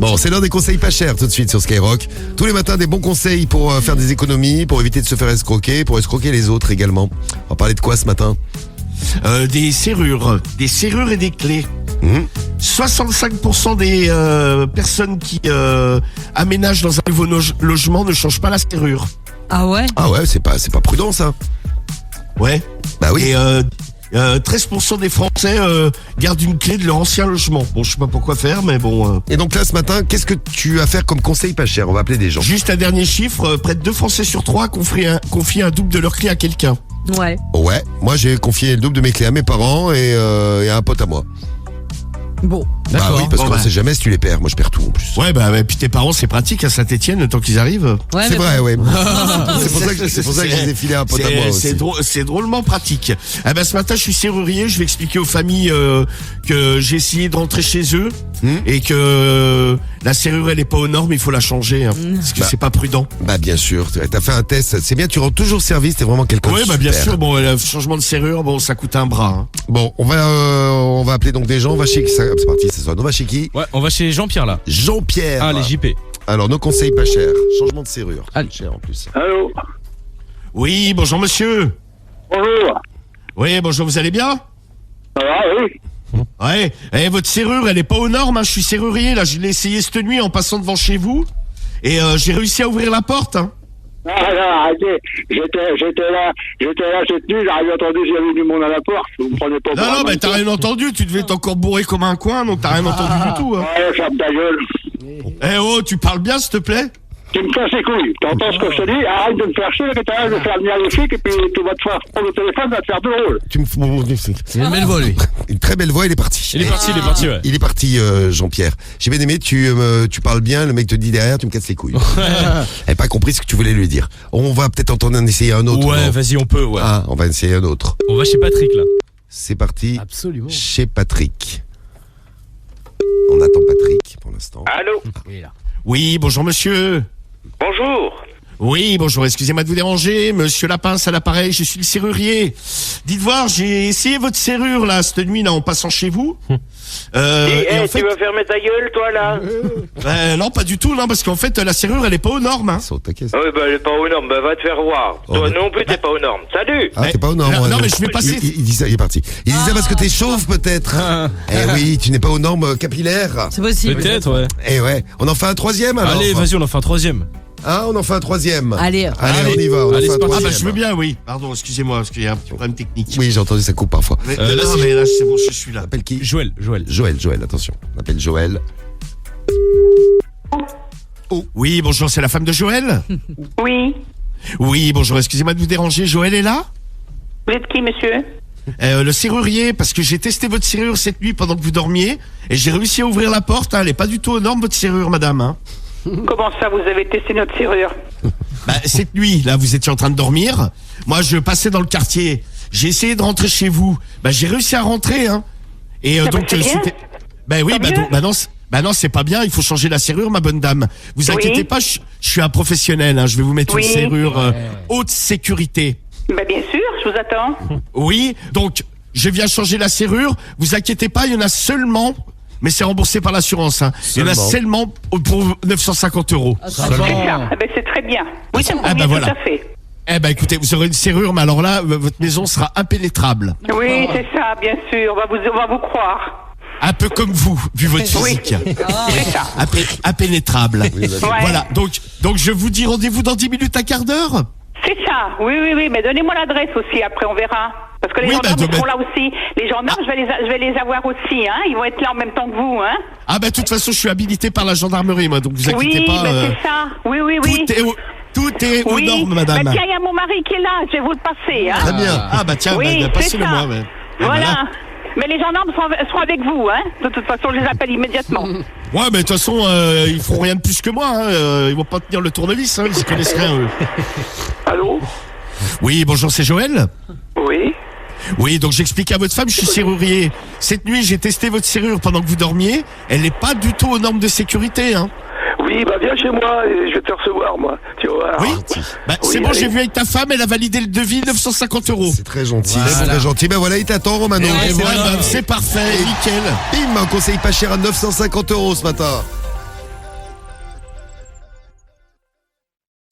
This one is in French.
Bon, c'est l'heure des conseils pas chers tout de suite sur Skyrock. Tous les matins, des bons conseils pour faire des économies, pour éviter de se faire escroquer, pour escroquer les autres également. On va parler de quoi ce matin ? Des serrures et des clés. 65% des personnes qui aménagent dans un nouveau logement ne changent pas la serrure. Ah ouais ? Ah ouais, c'est pas prudent ça. Ouais. Bah oui. Et 13% des Français gardent une clé de leur ancien logement. Bon, je sais pas pourquoi faire, mais bon. Et donc là, ce matin, qu'est-ce que tu as à faire comme conseil pas cher ? On va appeler des gens. Juste un dernier chiffre, près de 2 Français sur 3 confient un double de leur clé à quelqu'un. Ouais. Ouais, moi j'ai confié le double de mes clés à mes parents et à un pote à moi. Bon. Bah oui, parce Bon, qu'on sait jamais si tu les perds. Moi je perds tout en plus. Ouais, et puis tes parents, c'est pratique à Saint-Etienne, le temps qu'ils arrivent. Ouais, C'est mais vrai, ouais. c'est pour ça que je les ai filés à un pote à moi aussi. C'est drôlement pratique. Ce matin, je suis serrurier. Je vais expliquer aux familles que j'ai essayé de rentrer chez eux et que la serrure, elle est pas aux normes. Il faut la changer, parce que c'est pas prudent. Bah bien sûr, t'as fait un test. C'est bien, tu rends toujours service. T'es vraiment quelqu'un de Ouais, super. bien sûr. Bon, le changement de serrure, bon, ça coûte un bras. Bon, on va appeler donc des gens. On va chez qui ça ? C'est parti, c'est ça. On va chez qui ? Ouais, on va chez Jean-Pierre là. Jean-Pierre. Ah, les JP. Alors, nos conseils pas chers. Changement de serrure. Allez. Cher en plus. Allô. Oui, bonjour monsieur. Bonjour. Oui, bonjour, vous allez bien ? Ça va, oui. Ouais, votre serrure, elle est pas aux normes, je suis serrurier, là, je l'ai essayé cette nuit en passant devant chez vous, et j'ai réussi à ouvrir la porte, Non, arrêtez. J'étais là cette nuit, j'avais entendu s'il y avait du monde à la porte. Vous me prenez pas pour Non, un mais t'as mannequin. rien entendu, tu devais être encore bourré comme un coin, donc t'as rien entendu du tout, Ouais, ferme ta gueule. Tu parles bien, s'il te plaît ? Tu me casses les couilles. T'entends ce que je te dis? Arrête de me faire chier, que t'arrêtes de faire venir les flics, et puis tu vas te faire prendre le téléphone, va te faire deux rôles. Il a une belle voix lui. Une très belle voix, il est parti. Il est parti, ouais. Il est parti, Jean-Pierre. J'ai bien aimé, tu parles bien, le mec te dit derrière, tu me casses les couilles. Elle pas compris ce que tu voulais lui dire. On va peut-être en essayer un autre. Ouais, non ? vas-y, on peut, ouais. Ah, on va essayer un autre. On va chez Patrick là. C'est parti. Absolument. Chez Patrick. On attend Patrick pour l'instant. Allô? Oui, bonjour monsieur. Bonjour. Oui, bonjour, excusez-moi de vous déranger, monsieur Lapince à l'appareil, je suis le serrurier. Dites voir, j'ai essayé votre serrure là, cette nuit là, en passant chez vous. Et en fait, tu vas fermer ta gueule, toi, là? non, pas du tout, non, parce qu'en fait, la serrure, elle est pas aux normes. Ils sont au taquet, ça. Ah oui, elle est pas aux normes, va te faire voir. Oh, Toi mais- non plus, t'es pas aux normes. Salut! Ah, t'es pas aux normes. non, mais je vais passer. Il dit ça, il est parti. Il dit ça parce que t'es chauve peut-être. Eh oui, tu n'es pas aux normes capillaires. C'est possible. Peut-être, ouais. Eh ouais, on en fait un troisième alors. Allez, vas-y, on en fait un troisième. Hein, on en fait un troisième. Allez. on y va, on en Allez, fait un c'est parti. troisième. Je veux bien, oui. Pardon, excusez-moi, parce qu'il y a un petit problème technique. Oui, j'ai entendu, ça coupe parfois. Mais, là, non, c'est- mais là, c'est bon, je suis là. On appelle qui ? Joël. Joël, attention. On appelle Joël. Oui, bonjour, c'est la femme de Joël? Oui. Oui, bonjour, excusez-moi de vous déranger, Joël est là? Vous êtes qui, monsieur? Le serrurier, parce que j'ai testé votre serrure cette nuit pendant que vous dormiez, et j'ai réussi à ouvrir la porte, elle est pas du tout aux normes, votre serrure, madame, Comment ça, vous avez testé notre serrure? Cette nuit, là, vous étiez en train de dormir, moi, je passais dans le quartier, j'ai essayé de rentrer chez vous, j'ai réussi à rentrer, et donc, c'est bien. c'était... oui, Tant mieux. non, c'est pas bien, il faut changer la serrure, ma bonne dame. Vous Oui. inquiétez pas, je suis un professionnel, je vais vous mettre Oui. une serrure haute sécurité. Bien sûr, je vous attends. Oui, donc je viens changer la serrure. Vous inquiétez pas, il y en a seulement, mais c'est remboursé par l'assurance. Il y en a seulement pour 950 €. C'est ça. C'est très bien. Oui, ça me convient voilà. tout à fait. Écoutez, vous aurez une serrure, mais alors là, votre maison sera impénétrable. Oui, c'est ça, bien sûr. On va vous croire. Un peu comme vous, vu votre physique. C'est ça. Impénétrable. Ouais. Voilà, donc je vous dis rendez-vous dans 10 minutes, un quart d'heure. C'est ça. Oui. Mais donnez-moi l'adresse aussi, après, on verra. Parce que les Oui, gendarmes bah, ils seront là aussi. Les gendarmes, je vais les avoir aussi, Ils vont être là en même temps que vous, De toute façon, je suis habilité par la gendarmerie, moi, donc vous inquiétez Oui, pas. c'est ça. Oui. Tout est aux normes, madame. Tiens, il y a mon mari qui est là. Je vais vous le passer, Très bien. Tiens, Oui, c'est passez-le ça. moi. Ouais. Voilà. Mais les gendarmes seront avec vous, De toute façon, je les appelle immédiatement. Ouais, mais de toute façon, ils feront rien de plus que moi. Ils vont pas tenir le tournevis. Ils y connaissent rien, eux. Allô? Oui, bonjour, c'est Joël. Oui. Oui, donc j'explique à votre femme, je suis serrurier. Cette nuit, j'ai testé votre serrure pendant que vous dormiez. Elle n'est pas du tout aux normes de sécurité. Oui, viens chez moi et je vais te recevoir, moi. Tu vas voir. Oui. C'est bon, allez. j'ai vu avec ta femme, elle a validé le devis, 950 €. C'est très gentil, Voilà. c'est très gentil. Voilà, il t'attend, Romano. Et voilà, c'est parfait, nickel. Bim, un conseil pas cher à 950 € ce matin.